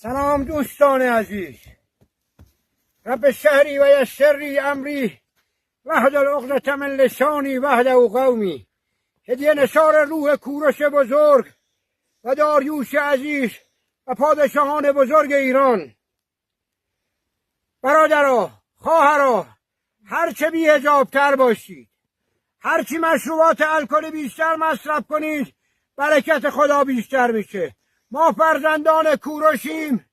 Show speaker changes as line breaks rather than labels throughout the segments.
سلام دوستان عزیز. رب شهری و یسری امری واحلل عقدة من لسانی یفقهوا قولی. هدیه نثار روح کوروش بزرگ و داریوش عزیز و پادشاهان بزرگ ایران. برادرها، خواهرها، هرچه بی‌حجاب‌تر باشید، هرچی مشروبات الکلی بیشتر مصرف کنید، برکت خدا بیشتر میشه. ما فرزندان کوروشیم،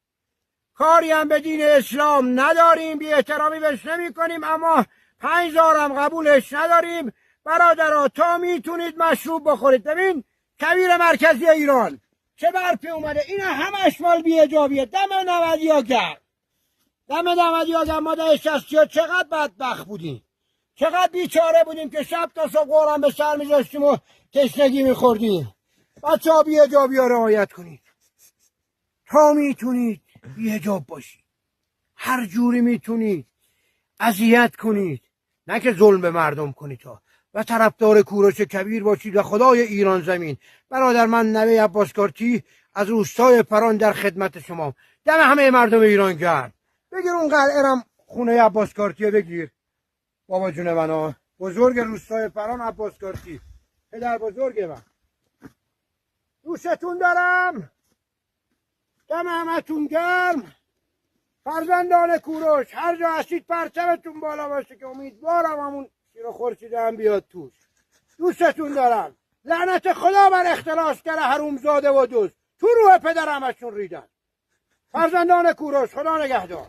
کاری هم به دین اسلام نداریم، بی احترامی بهش نمی کنیم، اما 5000 هم قبولش نداریم. برادرها، تا میتونید مشروب بخورید. ببین کویر مرکزی ایران چه برفی اومده، اینا همش مال بی‌حجابیه. دم نودیا گرم، دم نودیا گرم. ما در 60 چقدر بدبخت بودیم، چقدر بیچاره بودیم که شب تا صبح قرآن به سر میذاشتیم و تشنگی میخوردیم. بچه ها بی‌حجابی ها رعایت کنید، تا میتونید بی‌حجاب باشید، هر جوری میتونید اذیت کنید، نه که ظلم به مردم کنید ها. و طرفدار کوروش کبیر باشید و خدای ایران زمین. برادر من نوه عباس کارتی از روستای پران در خدمت شما. دم همه مردم ایران گرم. بگیر اون قلعه خونه عباس کارتی بگیر. بابا جون من، بزرگ روستای پران عباس کارتی، پدر بزرگ من. دوستتون دارم. دم همتون گرم. فرزندان کوروش، هر جا هستید پرچمتون بالا باشه که امیدوارم همون شیر خورشیده هم بیاد توش. دوستتون دارم. لعنت خدا بر اختلاسگر حرومزاده و دزد، تو روح پدر همشون ریدن. فرزندان کوروش، خدا نگهدار.